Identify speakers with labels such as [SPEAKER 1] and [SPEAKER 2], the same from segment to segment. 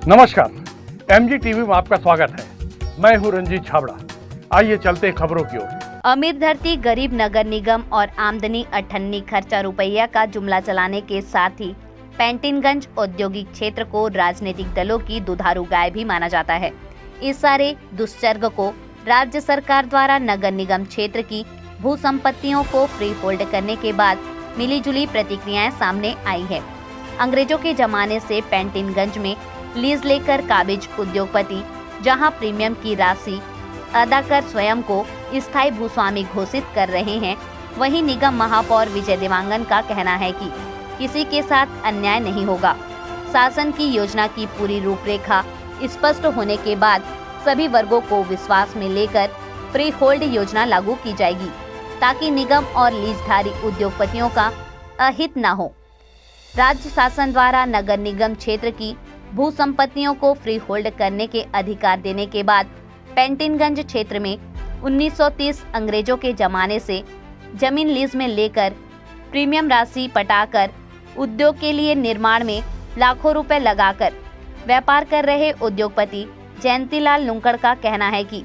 [SPEAKER 1] नमस्कार, MG TV में आपका स्वागत है। मैं हूं रंजीत छाबड़ा। आइए चलते हैं खबरों की ओर।
[SPEAKER 2] अमीर धरती गरीब नगर निगम और आमदनी अठन्नी खर्चा रुपया का जुमला चलाने के साथ ही पैंटिनगंज औद्योगिक क्षेत्र को राजनीतिक दलों की दुधारू गाय भी माना जाता है। इस सारे दुष्चर्ग को राज्य सरकार द्वारा नगर निगम क्षेत्र की भू संपत्तियों को फ्री होल्ड करने के बाद मिलीजुली प्रतिक्रियाएं सामने आई है। अंग्रेजों के जमाने से पैंटिनगंज में लीज लेकर काबिज उद्योगपति जहां प्रीमियम की राशि अदा कर स्वयं को स्थायी भूस्वामी घोषित कर रहे हैं, वहीं निगम महापौर विजय देवांगन का कहना है कि किसी के साथ अन्याय नहीं होगा। शासन की योजना की पूरी रूपरेखा स्पष्ट होने के बाद सभी वर्गों को विश्वास में लेकर फ्री होल्ड योजना लागू की जाएगी, ताकि निगम और लीजधारी उद्योगपतियों का अहित न हो। राज्य शासन द्वारा नगर निगम क्षेत्र की भू संपत्तियों को फ्री होल्ड करने के अधिकार देने के बाद पैंटिनगंज क्षेत्र में 1930 अंग्रेजों के जमाने से जमीन लीज में लेकर प्रीमियम राशि पटाकर उद्योग के लिए निर्माण में लाखों रुपए लगाकर व्यापार कर रहे उद्योगपति जयंतीलाल लुंकड़ का कहना है कि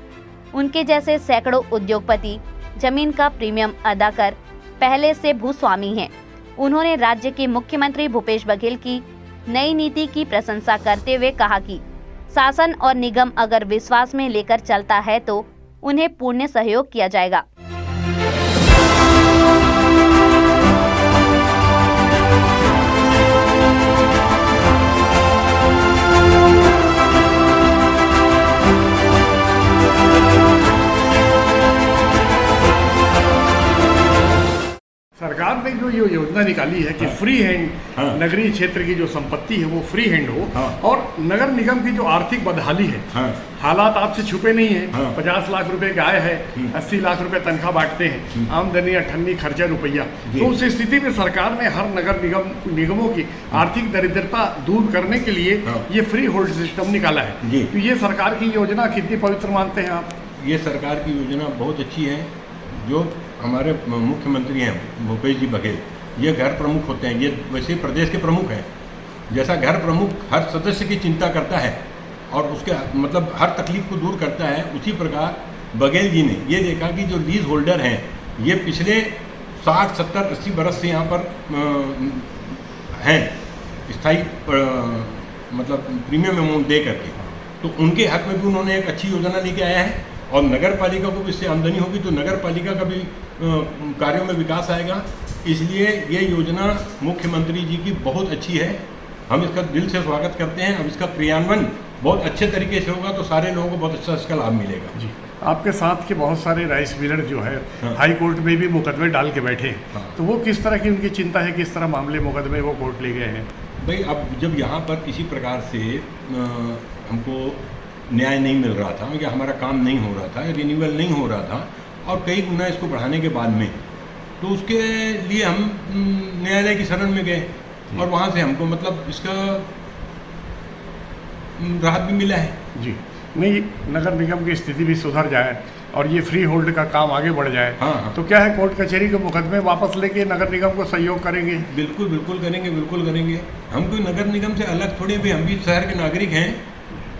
[SPEAKER 2] उनके जैसे सैकड़ों उद्योगपति जमीन का प्रीमियम अदा कर पहले से भूस्वामी हैं। उन्होंने राज्य के मुख्यमंत्री भूपेश बघेल की नई नीति की प्रशंसा करते हुए कहा कि शासन और निगम अगर विश्वास में लेकर चलता है तो उन्हें पूर्ण सहयोग किया जाएगा।
[SPEAKER 1] सरकार ने जो ये योजना निकाली है कि फ्री हैंड नगरीय क्षेत्र की जो संपत्ति है वो फ्री हैंड हो, और नगर निगम की जो आर्थिक बदहाली है, हालात आपसे छुपे नहीं है। 50 लाख रुपए की आय है, 80 लाख रुपए तनख्वाह बांटते हैं, आमदनी अठन्नी खर्चा रुपया। तो उस स्थिति में सरकार ने हर नगर निगमों की आर्थिक दरिद्रता दूर करने के लिए ये फ्री होल्ड सिस्टम निकाला है। तो ये सरकार की योजना कितनी पवित्र मानते हैं आप?
[SPEAKER 3] ये सरकार की योजना बहुत अच्छी है। जो हमारे मुख्यमंत्री हैं भूपेश जी बघेल, ये घर प्रमुख होते हैं, ये वैसे प्रदेश के प्रमुख हैं। जैसा घर प्रमुख हर सदस्य की चिंता करता है और उसके मतलब हर तकलीफ को दूर करता है, उसी प्रकार बघेल जी ने ये देखा कि जो लीज होल्डर हैं ये पिछले 60, 70, 80 बरस से यहाँ पर हैं स्थायी मतलब प्रीमियम अमाउंट दे करके, तो उनके हक में भी उन्होंने एक अच्छी योजना लेके आया है। और नगर पालिका को भी इससे आमदनी होगी तो नगर पालिका का भी कार्यों में विकास आएगा। इसलिए ये योजना मुख्यमंत्री जी की बहुत अच्छी है, हम इसका दिल से स्वागत करते हैं। अब इसका क्रियान्वयन बहुत अच्छे तरीके से होगा तो सारे लोगों को बहुत अच्छा इसका लाभ मिलेगा।
[SPEAKER 1] जी, आपके साथ के बहुत सारे राइस मिलर जो है हाई कोर्ट में भी मुकदमे डाल के बैठे हैं, तो वो किस तरह की उनकी चिंता है, किस तरह मामले मुकदमे वो कोर्ट ले गए हैं?
[SPEAKER 3] भाई अब जब यहाँ पर किसी प्रकार से हमको न्याय नहीं मिल रहा था या हमारा काम नहीं हो रहा था, रिन्यूअल नहीं हो रहा था और कई गुना इसको बढ़ाने के बाद में, तो उसके लिए हम न्यायालय की शरण में गए और वहाँ से हमको मतलब इसका राहत भी मिला है।
[SPEAKER 1] जी, नहीं, नगर निगम की स्थिति भी सुधर जाए और ये फ्री होल्ड का काम आगे बढ़ जाए।
[SPEAKER 3] हाँ।
[SPEAKER 1] तो क्या है, कोर्ट कचहरी के मुकदमे वापस लेके नगर निगम को सहयोग करेंगे?
[SPEAKER 3] बिल्कुल बिल्कुल करेंगे, बिल्कुल करेंगे। हम कोई नगर निगम से अलग थोड़े भी, हम भी शहर के नागरिक हैं।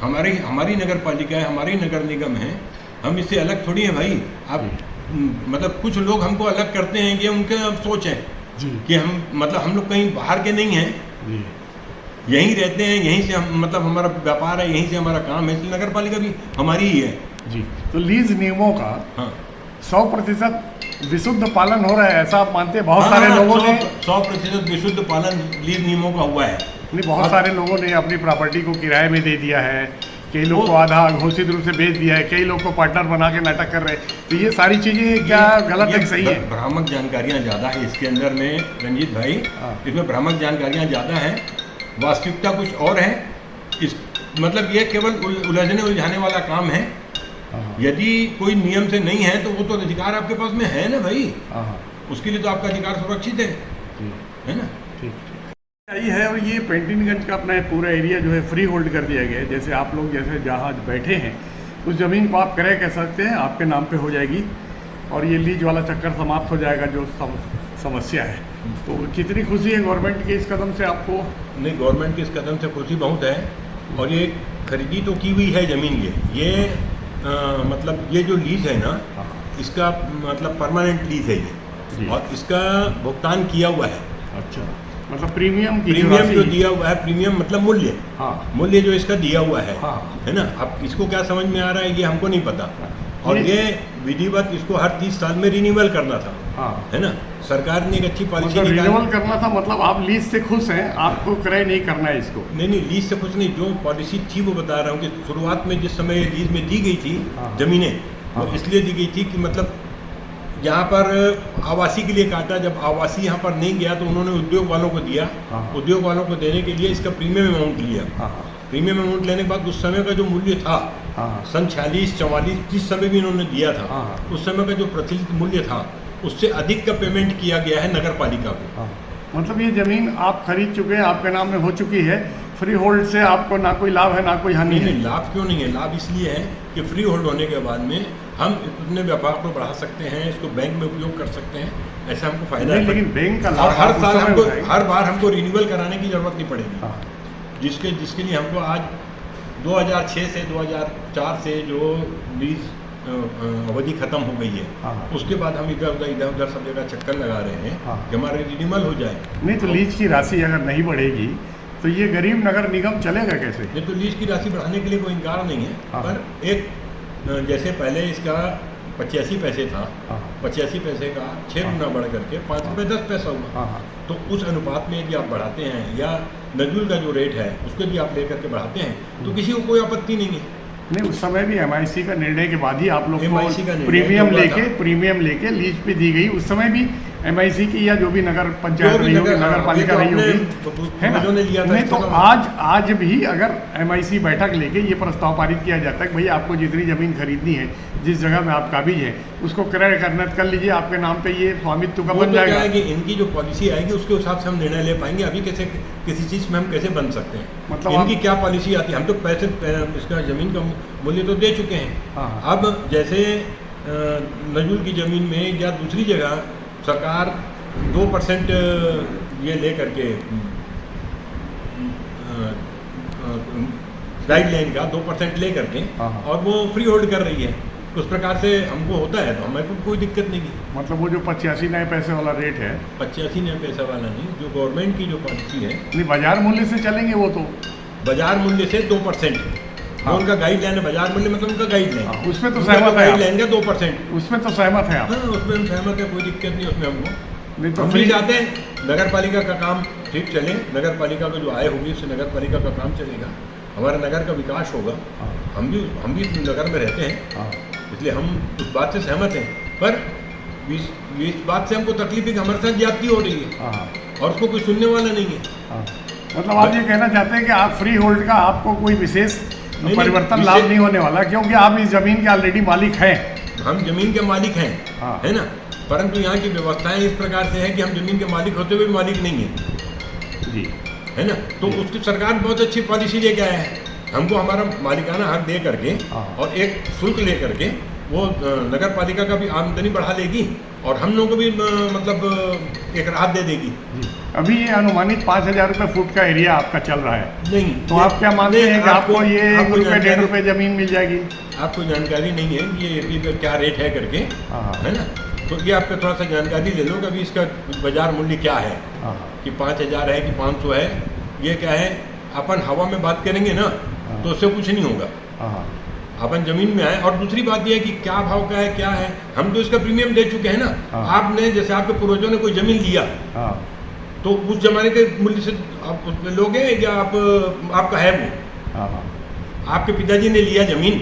[SPEAKER 3] हमारी नगर पालिका है, हमारी नगर निगम है, हम इससे अलग थोड़ी हैं भाई। आप मतलब कुछ लोग हमको अलग करते हैं, ये उनके सोच है कि हम मतलब हम लोग कहीं बाहर के नहीं हैं, यहीं रहते हैं, यहीं से हम मतलब हमारा व्यापार है, यहीं से हमारा काम है, इसलिए नगर पालिका भी हमारी ही है।
[SPEAKER 1] जी, तो लीज नियमों का 100% विशुद्ध पालन हो रहा है, ऐसा आप मानते हैं? बहुत सारे लोगों ने
[SPEAKER 3] 100% विशुद्ध पालन लीज नियमों का हुआ है।
[SPEAKER 1] नहीं, बहुत सारे लोगों ने अपनी प्रॉपर्टी को किराए में दे दिया है, कई लोग को आधा घोषित रूप से बेच दिया है, कई लोग को पार्टनर बना के नाटक कर रहे हैं। तो ये सारी चीजें क्या गलत है, सही है?
[SPEAKER 3] भ्रामक जानकारियाँ ज़्यादा है इसके अंदर में रंजीत भाई, इसमें भ्रामक जानकारियाँ ज़्यादा हैं, वास्तविकता कुछ और है। इस मतलब ये केवल उलझने उलझाने वाला काम है। यदि कोई नियम से नहीं है तो वो तो अधिकार आपके पास में है ना भाई, उसके लिए तो आपका अधिकार सुरक्षित है ना? ठीक
[SPEAKER 1] यही है। और ये पैंटिनगंज का अपना पूरा एरिया जो है फ्री होल्ड कर दिया गया है। जैसे आप लोग जैसे जहाँ बैठे हैं उस ज़मीन को आप क्रय कह सकते हैं, आपके नाम पे हो जाएगी और ये लीज वाला चक्कर समाप्त हो जाएगा जो समस्या है। तो कितनी खुशी है गवर्नमेंट के इस कदम से आपको?
[SPEAKER 3] नहीं, गवर्नमेंट के इस कदम से खुशी बहुत है। और ये खरीदी तो की हुई है ज़मीन, ये मतलब ये जो लीज है ना, इसका मतलब परमानेंट लीज है ये, और इसका भुगतान किया हुआ है।
[SPEAKER 1] अच्छा, मतलब प्रीमियम
[SPEAKER 3] जो दिया हुआ है, प्रीमियम मतलब मूल्य, मूल्य जो इसका दिया हुआ है, है ना। अब इसको क्या समझ में आ रहा है ये हमको नहीं पता, और ये विधिवत इसको हर 30 साल में रिन्यूअल करना था, है ना। सरकार ने एक अच्छी पॉलिसी
[SPEAKER 1] रिन्यूअल करना था, मतलब आप लीज से खुश हैं, आपको क्रय नहीं करना है इसको?
[SPEAKER 3] नहीं, लीज से खुश नहीं, जो पॉलिसी थी वो बता रहा हूँ कि शुरुआत में जिस समय लीज में दी गई थी जमीनें, वो इसलिए दी गई थी कि मतलब यहाँ पर आवासी के लिए काटा, जब आवासी यहाँ पर नहीं गया तो उन्होंने उद्योग वालों को दिया, उद्योग वालों को देने के लिए इसका प्रीमियम अमाउंट लिया। प्रीमियम अमाउंट लेने के बाद उस समय का जो मूल्य था, सन 46-44 जिस समय भी इन्होंने दिया था, उस समय का जो प्रचलित मूल्य था उससे अधिक का पेमेंट किया गया है नगर पालिका को।
[SPEAKER 1] मतलब ये जमीन आप खरीद चुके हैं, आपके नाम में हो चुकी है, फ्री होल्ड से आपको ना कोई लाभ है ना कोई हानि है?
[SPEAKER 3] नहीं, लाभ क्यों नहीं है? लाभ इसलिए है कि फ्री होल्ड होने के बाद में हम अपने व्यापार को बढ़ा सकते हैं, इसको बैंक में उपयोग कर सकते हैं, ऐसा हमको फायदा है।
[SPEAKER 1] लेकिन बैंक का
[SPEAKER 3] लाभ हर साल हमको, हर बार हमको रिन्यूअल कराने की जरूरत नहीं पड़ेगी, जिसके लिए हमको आज 2006 से 2004 से जो लीज अवधि खत्म हो गई है, उसके बाद हम इधर उधर सब जगह चक्कर लगा रहे हैं कि हमारे रिन्यूअल हो जाए।
[SPEAKER 1] नहीं तो लीज की राशि अगर नहीं बढ़ेगी तो ये गरीब नगर निगम चलेगा कैसे?
[SPEAKER 3] नहीं तो लीज की राशि बढ़ाने के लिए कोई इनकार नहीं है, पर एक जैसे पहले इसका 85 पैसे था, 85 पैसे का 6 गुना बढ़ करके 5 रुपये 10 पैसा हुआ, तो उस अनुपात में यदि आप बढ़ाते हैं या नजूल का जो रेट है उसको भी आप लेकर के बढ़ाते हैं तो किसी को कोई आपत्ति नहीं है।
[SPEAKER 1] नहीं, उस समय भी MIC का निर्णय के बाद ही आप लोग को प्रीमियम लेके लीज पे दी गई। उस समय भी MIC की या जो भी नगर पंचायत रही होगी, नगर पालिका रही होगी, है ना? नहीं तो आज भी अगर MIC बैठक लेके ये प्रस्ताव पारित किया जाता है कि भाई आपको जितनी ज़मीन खरीदनी है, जिस जगह में आप काबिज है, उसको क्रय कर लीजिए, आपके नाम पे ये स्वामित्व का बन जाएगा।
[SPEAKER 3] कि इनकी जो पॉलिसी आएगी उसके हिसाब से हम निर्णय ले पाएंगे। अभी कैसे किसी चीज़ में हम कैसे बन सकते हैं, मतलब इनकी क्या पॉलिसी आती है? हम तो पैसे इसका ज़मीन का मूल्य तो दे चुके हैं। अब जैसे नजूल की ज़मीन में या दूसरी जगह सरकार 2% ये ले करके गाइडलाइन का 2% ले करके और वो फ्री होल्ड कर रही है, उस प्रकार से हमको होता है तो हमें को कोई दिक्कत नहीं है।
[SPEAKER 1] मतलब वो जो 85 नए पैसे वाला रेट है,
[SPEAKER 3] 85 नए पैसा वाला नहीं, जो गवर्नमेंट की जो पॉलिसी है,
[SPEAKER 1] नहीं बाजार मूल्य से चलेंगे वो तो
[SPEAKER 3] बाजार मूल्य से 2%, उनका गाइडलाइन है बाजार मूल्य, मतलब उनका गाइडलाइन,
[SPEAKER 1] उसमें तो सहमत है,
[SPEAKER 3] गाइडलाइन का 2%,
[SPEAKER 1] उसमें तो सहमत है आप?
[SPEAKER 3] उसमें हम सहमत है, कोई दिक्कत नहीं उसमें हमको।
[SPEAKER 1] नहीं तो
[SPEAKER 3] हम भी चाहते हैं नगर पालिका का काम ठीक चले, नगर पालिका को जो आय होगी उससे नगर पालिका का काम चलेगा, हमारे नगर का विकास होगा। हम भी इस नगर में रहते हैं, इसलिए हम उस बात से सहमत हैं, पर इस बात से हमको तकलीफ है कि हमारे साथ ज्यादती हो रही है और उसको कोई सुनने वाला नहीं है।
[SPEAKER 1] मतलब आप ये कहना चाहते हैं कि आप फ्री होल्ड का आपको कोई विशेष परिवर्तन लाभ नहीं होने वाला, क्योंकि आप इस जमीन के ऑलरेडी मालिक हैं?
[SPEAKER 3] हम जमीन के मालिक हैं, है ना, परंतु यहाँ की व्यवस्थाएं इस प्रकार से है कि हम जमीन के मालिक होते हुए भी मालिक नहीं है
[SPEAKER 1] जी,
[SPEAKER 3] है ना। तो उसकी सरकार बहुत अच्छी पॉलिसी लेके आया है, हमको हमारा मालिकाना हक दे करके और एक शुल्क ले करके वो नगर पालिका का भी आमदनी बढ़ा लेगी और हम लोगों को भी मतलब एक राहत दे देगी।
[SPEAKER 1] अभी ये अनुमानित 5,000 रुपये फुट का एरिया आपका चल रहा है,
[SPEAKER 3] नहीं
[SPEAKER 1] तो आप क्या मानते हैं कि आपको ये 1 रुपये 1.5 रुपये जमीन मिल जाएगी?
[SPEAKER 3] आपको जानकारी नहीं है कि ये एरिया का क्या रेट है करके, है ना, तो ये आपको थोड़ा सा जानकारी ले लो कि अभी इसका बाजार मूल्य क्या है, कि 5,000 है कि 500 है, ये क्या है। अपन हवा में बात करेंगे ना तो उससे कुछ नहीं होगा, अपन जमीन में आए। और दूसरी बात यह है कि क्या भाव का है, क्या है, हम तो इसका प्रीमियम दे चुके हैं ना। आपने जैसे आपके पूर्वजों ने कोई जमीन लिया तो उस जमाने के मूल्य से आप उसमें लोगे या आपका है वो, आपके पिताजी ने लिया जमीन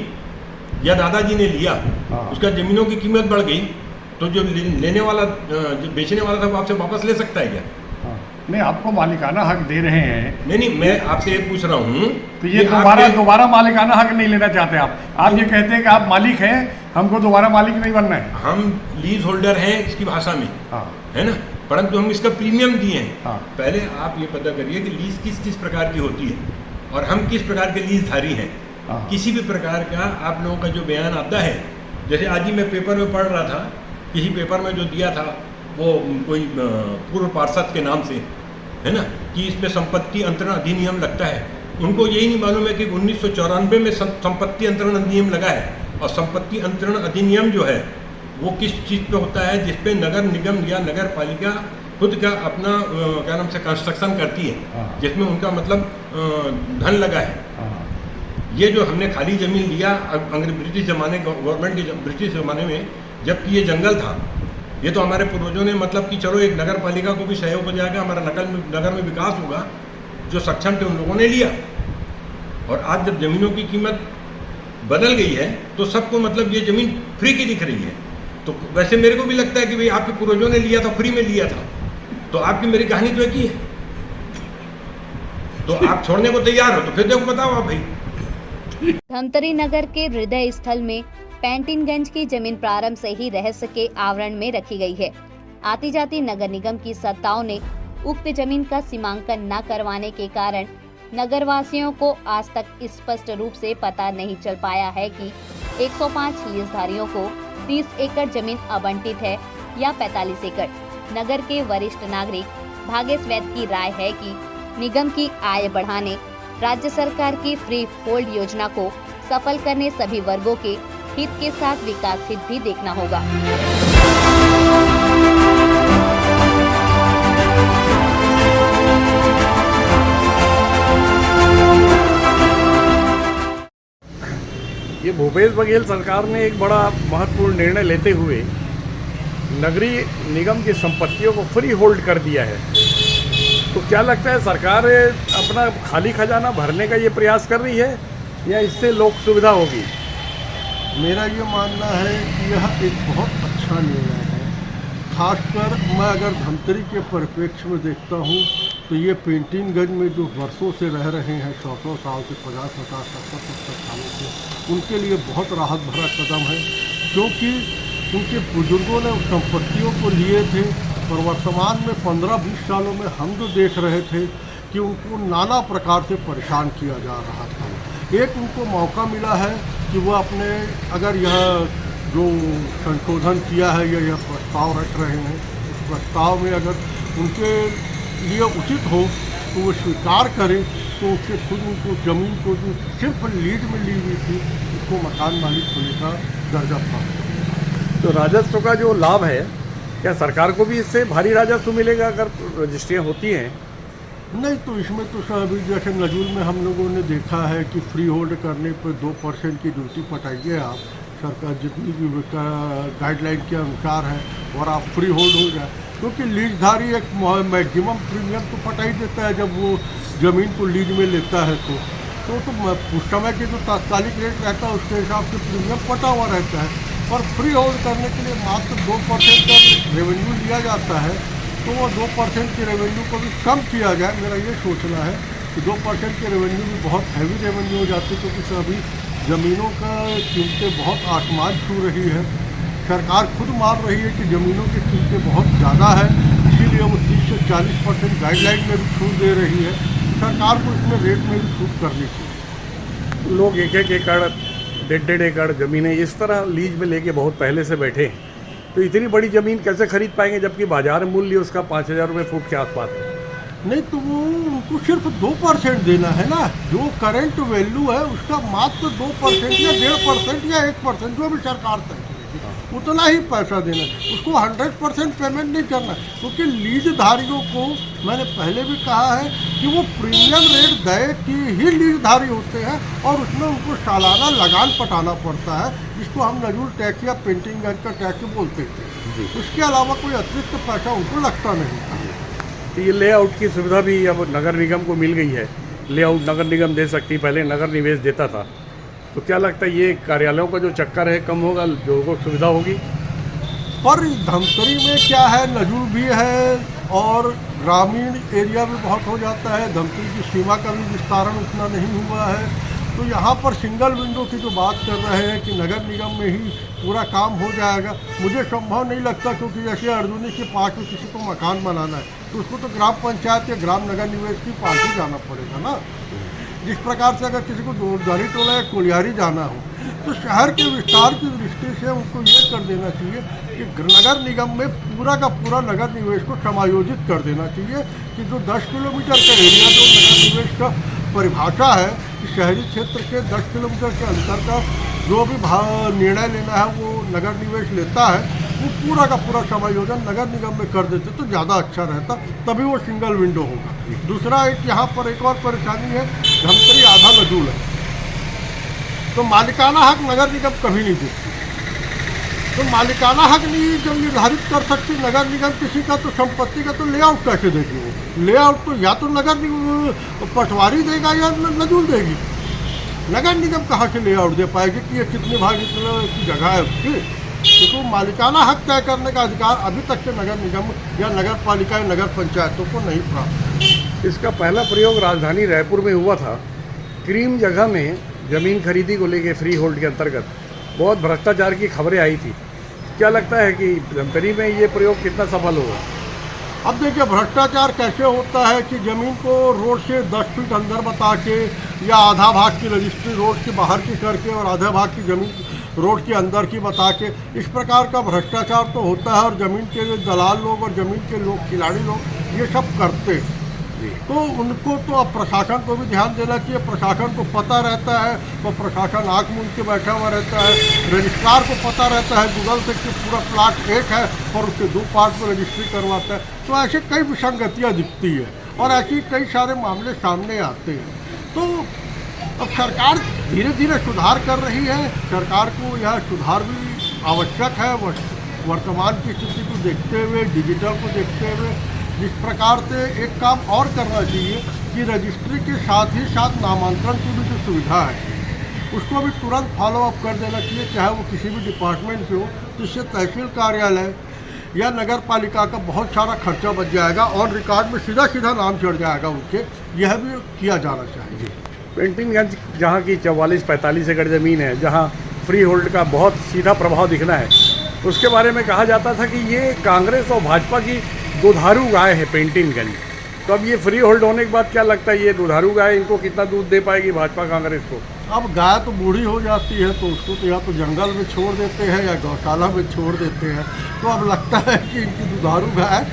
[SPEAKER 3] या दादाजी ने लिया, उसका जमीनों की कीमत बढ़ गई तो जो लेने वाला, जो बेचने वाला था वो आपसे वापस ले सकता है क्या?
[SPEAKER 1] नहीं, आपको मालिकाना हक दे रहे हैं।
[SPEAKER 3] नहीं, मैं आपसे ये पूछ रहा हूँ
[SPEAKER 1] तो ये दोबारा मालिकाना हक नहीं लेना चाहते आप ये कहते हैं कि आप मालिक हैं, हमको दोबारा मालिक नहीं बनना है।
[SPEAKER 3] हम लीज होल्डर हैं इसकी भाषा में, है ना, परंतु हम इसका प्रीमियम दिए हैं। पहले आप ये पता करिए कि लीज किस किस प्रकार की होती है और हम किस प्रकार के लीजधारी हैं। किसी भी प्रकार का आप लोगों का जो बयान आता है, जैसे आज ही मैं पेपर में पढ़ रहा था, किसी पेपर में जो दिया था वो कोई पूर्व पार्षद के नाम से, है ना, कि इसमें संपत्ति अंतरण अधिनियम लगता है, उनको यही नहीं मालूम है कि 1994 में संपत्ति अंतरण अधिनियम लगा है, और संपत्ति अंतरण अधिनियम जो है वो किस चीज़ पे होता है, जिसपे नगर निगम या नगर पालिका खुद का अपना क्या नाम से कंस्ट्रक्शन करती है, जिसमें उनका मतलब धन लगा है। ये जो हमने खाली ज़मीन लिया ब्रिटिश ज़माने गवर्नमेंट के ब्रिटिश ज़माने में, जबकि ये जंगल था, ये तो हमारे पूर्वजों ने मतलब कि चलो एक नगर पालिका को भी सहयोग हो जाएगा, हमारा नगर में विकास होगा, जो सक्षम थे उन लोगों ने लिया। और आज जब ज़मीनों की कीमत बदल गई है तो सबको मतलब ये ज़मीन फ्री की दिख रही है। तो वैसे मेरे को भी लगता है कि भाई आपके पूर्वजों ने लिया था, फ्री में लिया था, तो आपकी मेरी कहानी तो एक ही है। तो आप छोड़ने को तैयार हो तो फिर देखो, बताओ आप भाई।
[SPEAKER 2] धमतरी नगर के हृदय स्थल में पैंटीनगंज की जमीन प्रारंभ से ही रहस्य के आवरण में रखी गई है। आती जाती नगर निगम की सत्ताओं ने उक्त जमीन का सीमांकन न करवाने के कारण नगरवासियों को आज तक स्पष्ट रूप से पता नहीं चल पाया है कि 105 लीजधारियों को 30 एकड़ जमीन आवंटित है या 45 एकड़। नगर के वरिष्ठ नागरिक भागेश वैद्य की राय है कि निगम की आय बढ़ाने, राज्य सरकार की फ्री होल्ड योजना को सफल करने सभी वर्गों के हित के साथ विकास हित भी देखना होगा।
[SPEAKER 1] ये भूपेश बघेल सरकार ने एक बड़ा महत्वपूर्ण निर्णय लेते हुए नगरीय निगम की संपत्तियों को फ्री होल्ड कर दिया है। तो क्या लगता है, सरकार अपना खाली खजाना भरने का ये प्रयास कर रही है या इससे लोक सुविधा होगी?
[SPEAKER 4] मेरा ये मानना है कि यह एक बहुत अच्छा निर्णय है। खासकर मैं अगर धमतरी के परिप्रेक्ष्य में देखता हूँ तो ये पैंटीनगंज में जो वर्षों से रह रहे हैं, 100 साल से, 50 70 सालों से, उनके लिए बहुत राहत भरा कदम है, क्योंकि उनके बुजुर्गों ने उस संपत्तियों को लिए थे। और वर्तमान में 15-20 सालों में हम जो देख रहे थे कि उनको नाना प्रकार से परेशान किया जा रहा था। एक उनको मौका मिला है कि वो अपने, अगर यह जो संशोधन किया है या यह प्रस्ताव रख रहे हैं, उस प्रस्ताव में अगर उनके लिए उचित हो तो वो स्वीकार करें, तो उससे खुद उनको ज़मीन को जो सिर्फ लीज में ली हुई थी उसको मकान मालिक होने का दर्जा प्राप्त।
[SPEAKER 1] तो राजस्व का जो लाभ है, क्या सरकार को भी इससे भारी राजस्व मिलेगा अगर रजिस्ट्रियाँ होती हैं?
[SPEAKER 4] नहीं, तो इसमें तो अभी जैसे नजूल में हम लोगों ने देखा है कि फ्री होल्ड करने पर 2% की ड्यूटी पटाइए आप, सरकार जितनी भी गाइडलाइन के अनुसार है, और आप फ्री होल्ड हो जाए, क्योंकि लीजधारी एक मैक्सिमम प्रीमियम तो पटा ही देता है जब वो ज़मीन को लीज में लेता है। तो उस समय के जो तात्कालिक रेट रहता है उसके हिसाब से प्रीमियम पटा हुआ रहता है। पर फ्री होल्ड करने के लिए मात्र 2% का रेवेन्यू लिया जाता है, तो वो 2% के रेवेन्यू को भी कम किया जाए। मेरा ये सोचना है कि 2% के रेवेन्यू भी बहुत हैवी रेवेन्यू हो जाती है, क्योंकि सभी ज़मीनों का कीमतें बहुत आसमान छू रही है। सरकार खुद मान रही है कि ज़मीनों की कीमतें बहुत ज़्यादा है, इसीलिए वो 30 से 40% गाइडलाइन में भी छूट दे रही है। सरकार को इसमें रेट में भी छूट करनी चाहिए।
[SPEAKER 1] लोग 1-1 एकड़, 1.5 एकड़ ज़मीनें इस तरह लीज में लेके बहुत पहले से बैठे हैं, तो इतनी बड़ी ज़मीन कैसे खरीद पाएंगे जबकि बाजार मूल्य उसका 5,000 रुपये फुट के आसपास है?
[SPEAKER 4] नहीं, तो वो उनको सिर्फ 2% देना है ना, जो करंट वैल्यू है उसका मात्र 2% या 1.5% या 1%, जो भी सरकार तय करेगी उतना ही पैसा देना है, उसको 100% पेमेंट नहीं करना, क्योंकि लीजधारियों को मैंने पहले भी कहा है कि वो प्रीमियम रेट दे कि ही लीजधारी होते हैं, और उसमें उनको सालाना लगान पटाना पड़ता है, जिसको हम नजूल टैक्स या पैंटीनगंज का टैक्स बोलते थे। उसके अलावा कोई अतिरिक्त पैसा उनको लगता नहीं था।
[SPEAKER 1] तो ये लेआउट की सुविधा भी अब नगर निगम को मिल गई है, लेआउट नगर निगम दे सकती, पहले नगर निवेश देता था। तो क्या लगता है ये कार्यालयों का जो चक्कर है कम होगा, लोगों को सुविधा होगी?
[SPEAKER 4] पर धमतरी में क्या है, नजूल भी है और ग्रामीण एरिया भी बहुत हो जाता है, धमतरी की सीमा का भी विस्तारण उतना नहीं हुआ है। तो यहाँ पर सिंगल विंडो की जो बात कर रहे हैं कि नगर निगम में ही पूरा काम हो जाएगा, मुझे संभव नहीं लगता, क्योंकि जैसे अर्जुनी के पास में किसी को मकान बनाना है तो उसको तो ग्राम पंचायत या ग्राम नगर निवेश की पास ही जाना पड़ेगा ना। जिस प्रकार से अगर किसी को दोधारी टोला या कोलियारी जाना हो, तो शहर के विस्तार की दृष्टि से उनको ये कर देना चाहिए कि नगर निगम में पूरा का पूरा नगर निवेश को समायोजित कर देना चाहिए कि जो 10 किलोमीटर का एरिया जो नगर निवेश का परिभाषा है कि शहरी क्षेत्र के 10 किलोमीटर के अंतर का जो भी निर्णय लेना है वो नगर निवेश लेता है, वो पूरा का पूरा समायोजन नगर निगम में कर देते तो ज़्यादा अच्छा रहता, तभी वो सिंगल विंडो होगा। दूसरा यहाँ पर एक और परेशानी है, धमतरी आधा नजूल है, तो मालिकाना हक नगर निगम कभी नहीं देती। तो मालिकाना हक नहीं जब निर्धारित कर सकती नगर निगम किसी का, तो संपत्ति का तो लेआउट कैसे देगी वो? लेआउट तो या तो नगर निगम पटवारी देगा या नजूल देगी। नगर निगम कहाँ से लेआउट दे पाएगी कि ये कितने भाग की जगह है उसकी? तो मालिकाना हक तय करने का अधिकार अभी तक के नगर निगम या नगर पालिका या नगर पंचायतों को नहीं प्राप्त।
[SPEAKER 1] इसका पहला प्रयोग राजधानी रायपुर में हुआ था। क्रीम जगह में ज़मीन खरीदी को लेके फ्री होल्ड के अंतर्गत बहुत भ्रष्टाचार की खबरें आई थी। क्या लगता है कि धमतरी में ये प्रयोग कितना सफल होगा?
[SPEAKER 4] अब देखिए, भ्रष्टाचार कैसे होता है कि ज़मीन को रोड से 10 फीट अंदर बता के या आधा भाग की रजिस्ट्री रोड के बाहर की करके और आधा भाग की ज़मीन रोड के अंदर की बता के, इस प्रकार का भ्रष्टाचार तो होता है। और ज़मीन के दलाल लोग और ज़मीन के लोग, खिलाड़ी लोग, ये सब करते हैं। तो उनको तो अब प्रशासन को भी ध्यान देना चाहिए। प्रशासन को पता रहता है तो प्रशासन आँख मूंद के बैठा हुआ रहता है। रजिस्ट्रार को पता रहता है गूगल से कि पूरा प्लाट एक है और उसके 2 पार्ट में रजिस्ट्री करवाता है। तो ऐसे कई विसंगतियाँ दिखती है और ऐसी कई सारे मामले सामने आते हैं। तो अब सरकार धीरे धीरे सुधार कर रही है। सरकार को यह सुधार भी आवश्यक है वर्तमान की स्थिति को देखते हुए, डिजिटल को देखते हुए। जिस प्रकार से एक काम और करना चाहिए कि रजिस्ट्री के साथ ही साथ नामांतरण की भी जो सुविधा है उसको भी तुरंत फॉलो अप कर देना चाहिए, चाहे वो किसी भी डिपार्टमेंट से हो। तो इससे तहसील कार्यालय या नगर पालिका का बहुत सारा खर्चा बच जाएगा और रिकॉर्ड में सीधा सीधा नाम चढ़ जाएगा उनके। यह भी किया जाना चाहिए।
[SPEAKER 1] पेंटिनगंज जहाँ की 44-45 एकड़ ज़मीन है, जहाँ फ्री होल्ड का बहुत सीधा प्रभाव दिखना है, उसके बारे में कहा जाता था कि ये कांग्रेस और भाजपा की दुधारू गाय है पेंटिनगंज। तो अब ये फ्री होल्ड होने के बाद क्या लगता है ये दुधारू गाय इनको कितना दूध दे पाएगी भाजपा कांग्रेस को?
[SPEAKER 4] अब गाय तो बूढ़ी हो जाती है तो उसको तो या तो जंगल में छोड़ देते हैं या गौशाला में छोड़ देते हैं। तो अब लगता है कि इनकी दुधारू गाय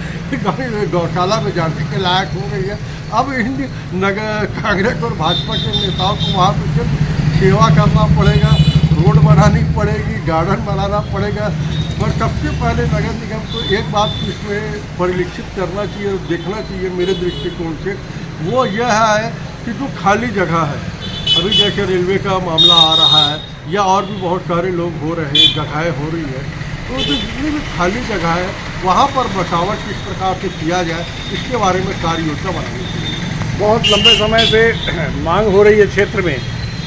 [SPEAKER 4] गौशाला में जाने के लायक हो गई है। अब इन नगर कांग्रेस और भाजपा के नेताओं को वहाँ पर सिर्फ सेवा करना पड़ेगा, रोड बनानी पड़ेगी, गार्डन बनाना पड़ेगा। पर सबसे पहले नगर निगम को एक बात इसमें परिलक्षित करना चाहिए और देखना चाहिए मेरे दृष्टिकोण से, वो यह है कि जो खाली जगह है, अभी जैसे रेलवे का मामला आ रहा है या और भी बहुत सारे लोग हो रहे हैं, जगहें हो रही है, तो जो जितनी भी खाली जगह है वहाँ पर बसावट किस प्रकार से किया जाए इसके बारे में कार्य योजना बनानी चाहिए।
[SPEAKER 1] बहुत लंबे समय से मांग हो रही है क्षेत्र में,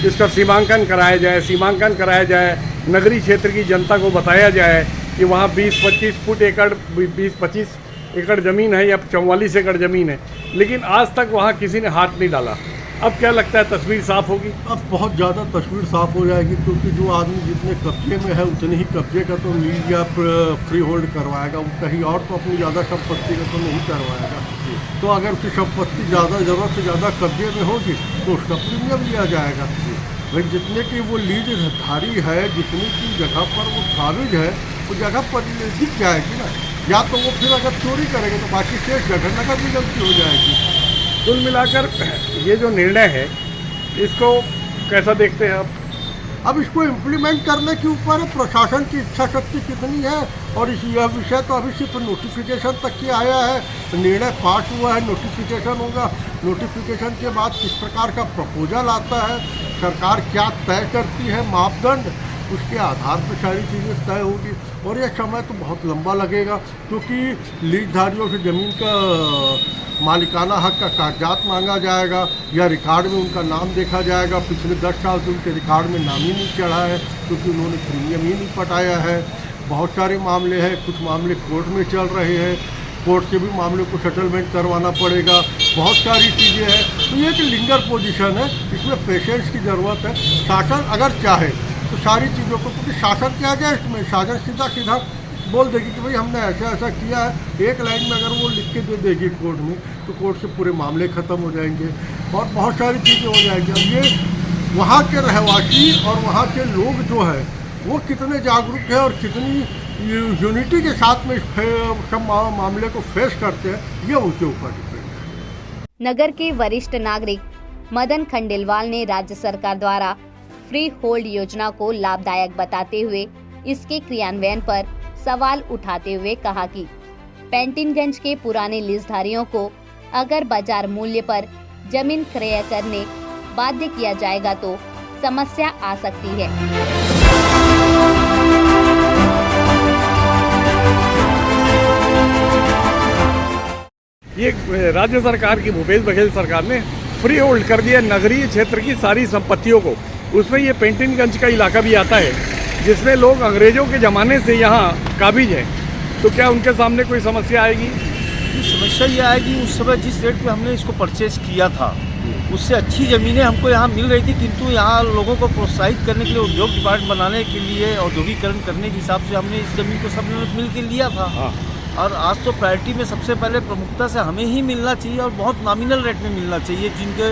[SPEAKER 1] इसका सीमांकन कराया जाए, सीमांकन कराया जाए, नगरीय क्षेत्र की जनता को बताया जाए कि वहाँ 20-25 एकड़ ज़मीन है या 44 एकड़ ज़मीन है, लेकिन आज तक वहाँ किसी ने हाथ नहीं डाला। अब क्या लगता है तस्वीर साफ होगी?
[SPEAKER 4] अब बहुत ज़्यादा तस्वीर साफ हो जाएगी, क्योंकि जो आदमी जितने कब्जे में है उतने ही कब्जे का तो लीज या फ्री होल्ड करवाएगा, वो कहीं और तो अपनी ज़्यादा संपत्ति का तो नहीं करवाएगा। तो अगर उसकी संपत्ति ज़्यादा ज़रूरत से ज़्यादा कब्जे में होगी तो उसका प्रीमियम लिया जाएगा। भाई जितने की वो लीज धारी है, जितनी की जगह पर वो काबिज है, वो जगह पर दिख जाएगी ना। या तो वो फिर अगर चोरी करेंगे तो बाकी शेष जगह नगर निगम की हो जाएगी।
[SPEAKER 1] कुल मिलाकर ये जो निर्णय है इसको कैसा देखते हैं आप?
[SPEAKER 4] अब इसको इम्प्लीमेंट करने के ऊपर प्रशासन की इच्छा शक्ति कितनी है। और यह विषय तो अभी सिर्फ नोटिफिकेशन तक ही आया है, निर्णय पास हुआ है, नोटिफिकेशन होगा। नोटिफिकेशन के बाद किस प्रकार का प्रपोजल आता है, सरकार क्या तय करती है मापदंड, उसके आधार पर सारी चीज़ें तय होगी। और यह समय तो बहुत लंबा लगेगा, क्योंकि लीजधारियों से ज़मीन का मालिकाना हक का कागजात मांगा जाएगा या रिकॉर्ड में उनका नाम देखा जाएगा। पिछले 10 साल से उनके रिकॉर्ड में नाम ही नहीं चढ़ा है, क्योंकि उन्होंने प्रीमियम ही नहीं पटाया है। बहुत सारे मामले हैं, कुछ मामले कोर्ट में चल रहे हैं, कोर्ट से भी मामले को सेटलमेंट करवाना पड़ेगा। बहुत सारी चीज़ें हैं, तो ये एक लिंगर पोजीशन है, इसमें पेशेंस की ज़रूरत है। शासन अगर चाहे तो सारी चीज़ों को, क्योंकि शासन के अगेंस्ट में शासन सीधा सीधा बोल देगी कि भाई हमने ऐसा ऐसा किया है। एक लाइन में अगर वो लिख के दे देगी कोर्ट में, तो कोर्ट से पूरे मामले ख़त्म हो जाएंगे और बहुत सारी चीज़ें हो जाएंगी। अब ये वहाँ के रहवासी और वहाँ के लोग जो है वो कितने जागरूक है और कितनी यूनिटी के साथ में सब मामले को फेस करते हैं, ये उनके ऊपर डिपेंड है।
[SPEAKER 2] नगर के वरिष्ठ नागरिक मदन खंडेलवाल ने राज्य सरकार द्वारा फ्री होल्ड योजना को लाभदायक बताते हुए इसके क्रियान्वयन पर सवाल उठाते हुए कहा कि पैंटिनगंज के पुराने लीजधारियों को अगर बाजार मूल्य पर जमीन क्रय करने बाध्य किया जाएगा तो समस्या आ सकती है।
[SPEAKER 1] ये राज्य सरकार की भूपेश बघेल सरकार ने फ्री होल्ड कर दिया नगरीय क्षेत्र की सारी संपत्तियों को। उसमें ये पैंटिनगंज का इलाका भी आता है जिसमें लोग अंग्रेजों के ज़माने से यहाँ काबिज हैं। तो क्या उनके सामने कोई समस्या आएगी?
[SPEAKER 5] समस्या ये आएगी, उस समय जिस रेट पे हमने इसको परचेज किया था उससे अच्छी ज़मीनें हमको यहाँ मिल रही थी, किंतु यहाँ लोगों को प्रोत्साहित करने के लिए, उद्योग डिपार्टमेंट बनाने के लिए, औद्योगिकरण करने के हिसाब से हमने इस ज़मीन को सब लोग मिल के लिया था। और आज तो प्रायोरिटी में सबसे पहले प्रमुखता से हमें ही मिलना चाहिए और बहुत नॉमिनल रेट में मिलना चाहिए जिनके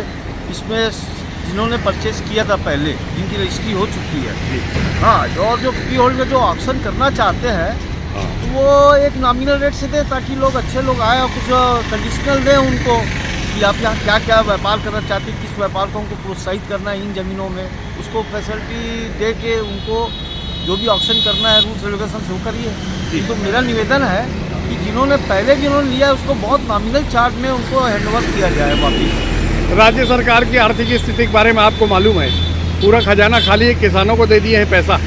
[SPEAKER 5] इसमें जिन्होंने परचेस किया था पहले, जिनकी रजिस्ट्री हो चुकी है। हाँ, और जो फ्री होल्ड में जो ऑक्शन करना चाहते हैं तो वो एक नॉमिनल रेट से दे ताकि लोग अच्छे लोग आए और कुछ कंडीशनल दें उनको कि आप यहाँ क्या क्या व्यापार करना चाहते हैं, किस व्यापार को उनको प्रोत्साहित करना है इन ज़मीनों में, उसको फैसिलिटी दे के उनको जो भी ऑक्शन करना है रूल्स रेगुलेशन से वो करिए। तो मेरा निवेदन है कि जिन्होंने लिया उसको बहुत नॉमिनल चार्ज में उनको हैंडओवर किया जाए वापस।
[SPEAKER 1] राज्य सरकार की आर्थिक स्थिति के बारे में आपको मालूम है, पूरा खजाना खाली है, किसानों को दे दिए हैं पैसा।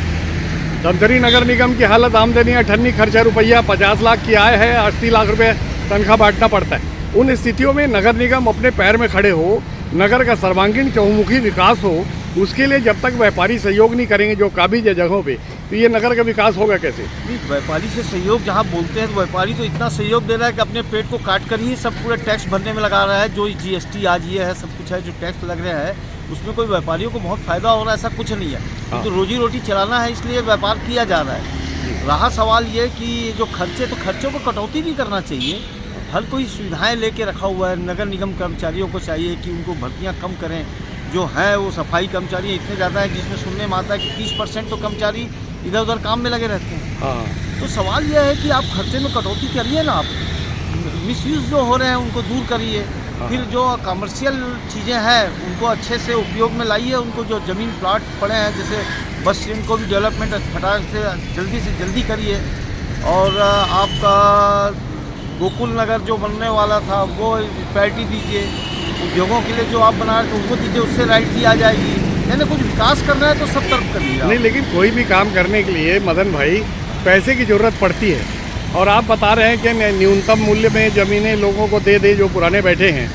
[SPEAKER 1] धमतरी नगर निगम की हालत, आमदनी 98 खर्चा रुपया, 50 लाख की आय है, 80 लाख रुपये तनख्वाह बांटना पड़ता है। उन स्थितियों में नगर निगम अपने पैर में खड़े हो, नगर का सर्वांगीण चहुमुखी विकास हो, उसके लिए जब तक व्यापारी सहयोग नहीं करेंगे जो काबिज है जगहों पे, तो ये नगर का विकास होगा कैसे?
[SPEAKER 5] व्यापारी से सहयोग जहाँ बोलते हैं तो व्यापारी तो इतना सहयोग दे रहा है कि अपने पेट को काट कर ही सब पूरे टैक्स भरने में लगा रहा है। जो GST आज ये है, सब कुछ है, जो टैक्स लग रहे हैं उसमें कोई व्यापारियों को बहुत फ़ायदा हो रहा है ऐसा कुछ नहीं है। तो रोजी रोटी चलाना है इसलिए व्यापार किया जा रहा है। रहा सवाल ये कि जो खर्चे, तो खर्चों को कटौती भी करना चाहिए। हर कोई सुविधाएं लेके रखा हुआ है, नगर निगम कर्मचारियों को चाहिए कि उनको भर्तियां कम करें। जो है वो सफाई कर्मचारी इतने ज़्यादा है जिसमें सुनने में आता है कि 30% तो कर्मचारी इधर उधर काम में लगे रहते हैं। तो सवाल यह है कि आप खर्चे में कटौती करिए ना, आप मिसयूज़ जो हो रहे हैं उनको दूर करिए। फिर जो कमर्शियल चीज़ें हैं उनको अच्छे से उपयोग में लाइए। उनको जो ज़मीन प्लाट पड़े हैं जैसे बस स्टैंड को भी डेवलपमेंट फटाक से जल्दी करिए। और आपका गोकुल नगर जो बनने वाला था वो प्रायोरिटी दीजिए। उद्योगों के लिए जो आप बना रहे थे उनको दीजिए, उससे राइट दी आ जाएगी। यानी कुछ विकास करना है तो सब तरफ करिए।
[SPEAKER 1] नहीं, लेकिन कोई भी काम करने के लिए मदन भाई पैसे की ज़रूरत पड़ती है। और आप बता रहे हैं कि न्यूनतम मूल्य में ज़मीनें लोगों को दे जो पुराने बैठे हैं,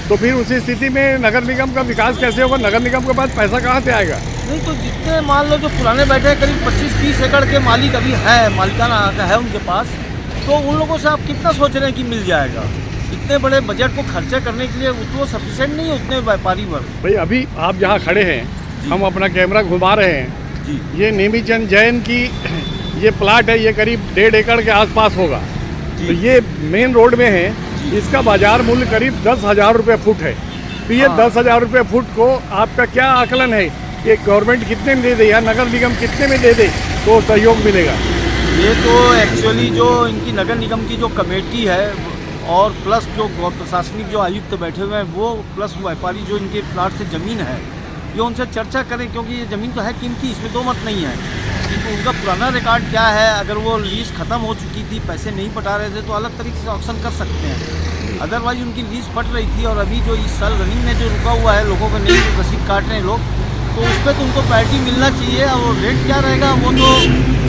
[SPEAKER 1] तो फिर उसी स्थिति में नगर निगम का विकास कैसे होगा? नगर निगम के पास पैसा कहाँ से आएगा?
[SPEAKER 5] नहीं, तो जितने मान लो जो पुराने बैठे हैं करीब 25-30 एकड़ के मालिक अभी है, मालिकाना है उनके पास, तो उन लोगों से आप कितना सोच रहे हैं कि मिल जाएगा? इतने बड़े बजट को खर्चा करने के लिए वो सफिशिएंट नहीं है उतने व्यापारी वर्ग।
[SPEAKER 1] भाई अभी आप जहाँ खड़े हैं, हम अपना कैमरा घुमा रहे हैं जी, ये नेमीचंद जैन की ये प्लाट है, ये करीब 1.5 एकड़ के आसपास होगा। तो ये मेन रोड में है, इसका बाजार मूल्य करीब 10,000 रुपये फुट है। तो ये 10,000 रुपये फुट को आपका क्या आकलन है कि गवर्नमेंट कितने में दे दे या नगर निगम कितने में दे दे तो सहयोग मिलेगा?
[SPEAKER 5] ये तो एक्चुअली जो इनकी नगर निगम की जो कमेटी है और प्लस जो प्रशासनिक जो आयुक्त बैठे हुए हैं वो, प्लस व्यापारी जो इनके प्लाट से ज़मीन है, ये उनसे चर्चा करें, क्योंकि ये ज़मीन तो है कीमती, इसमें दो मत नहीं है। तो उनका पुराना रिकॉर्ड क्या है, अगर वो लीज ख़त्म हो चुकी थी, पैसे नहीं पटा रहे थे तो अलग तरीके से ऑक्शन कर सकते हैं। अदरवाइज उनकी लीज पट रही थी और अभी जो इस साल रनिंग में जो रुका हुआ है, लोगों को नहीं रसीद काट रहे हैं लोग, तो उस पर तो उनको प्रायोरिटी मिलना चाहिए। और रेट क्या रहेगा वो तो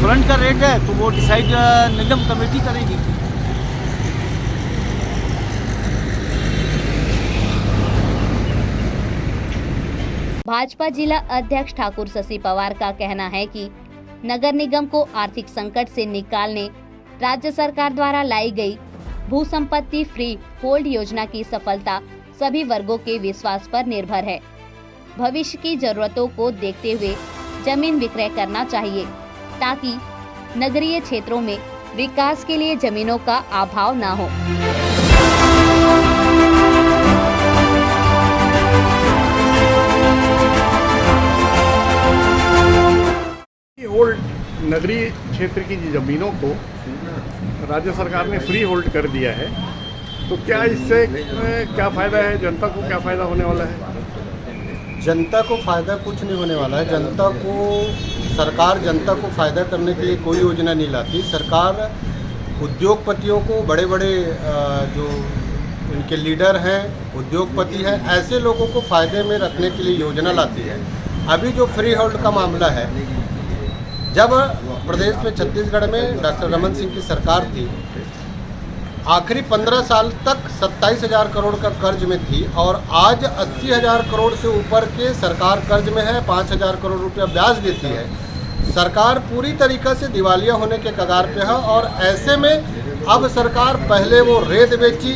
[SPEAKER 5] फ्रंट का रेट है, तो वो डिसाइड निगम कमेटी करेगी।
[SPEAKER 2] भाजपा जिला अध्यक्ष ठाकुर शशि पवार का कहना है कि नगर निगम को आर्थिक संकट से निकालने राज्य सरकार द्वारा लाई गई भू संपत्ति फ्री होल्ड योजना की सफलता सभी वर्गों के विश्वास पर निर्भर है। भविष्य की जरूरतों को देखते हुए जमीन विक्रय करना चाहिए ताकि नगरीय क्षेत्रों में विकास के लिए जमीनों का अभाव न हो।
[SPEAKER 1] होल्ड नगरीय क्षेत्र की जमीनों को राज्य सरकार ने फ्री होल्ड कर दिया है, तो क्या इससे क्या फ़ायदा है, जनता को क्या फ़ायदा होने वाला है?
[SPEAKER 6] जनता को फ़ायदा कुछ नहीं होने वाला है। सरकार जनता को फ़ायदा करने के लिए कोई योजना नहीं लाती। सरकार उद्योगपतियों को, बड़े बड़े जो इनके लीडर हैं, उद्योगपति हैं, ऐसे लोगों को फ़ायदे में रखने के लिए योजना लाती है। अभी जो फ्री होल्ड का मामला है, जब प्रदेश में छत्तीसगढ़ में डॉक्टर रमन सिंह की सरकार थी, आखिरी 15 साल तक 27,000 करोड़ का कर्ज में थी और आज 80,000 करोड़ से ऊपर के सरकार कर्ज में है। 5,000 करोड़ रुपया ब्याज देती है। सरकार पूरी तरीक़े से दिवालिया होने के कगार पे है और ऐसे में अब सरकार पहले वो रेत बेची,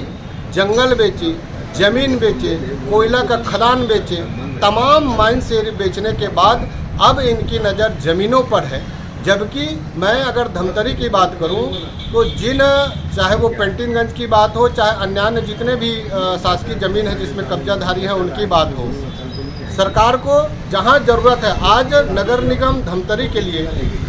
[SPEAKER 6] जंगल बेची, ज़मीन बेचे, कोयला का खदान बेचे, तमाम माइंस बेचने के बाद अब इनकी नज़र ज़मीनों पर है। जबकि मैं अगर धमतरी की बात करूं तो चाहे वो पेंटिनगंज की बात हो, चाहे अन्य जितने भी शासकीय ज़मीन है जिसमें कब्जाधारी हैं उनकी बात हो, सरकार को जहां ज़रूरत है, आज नगर निगम धमतरी के लिए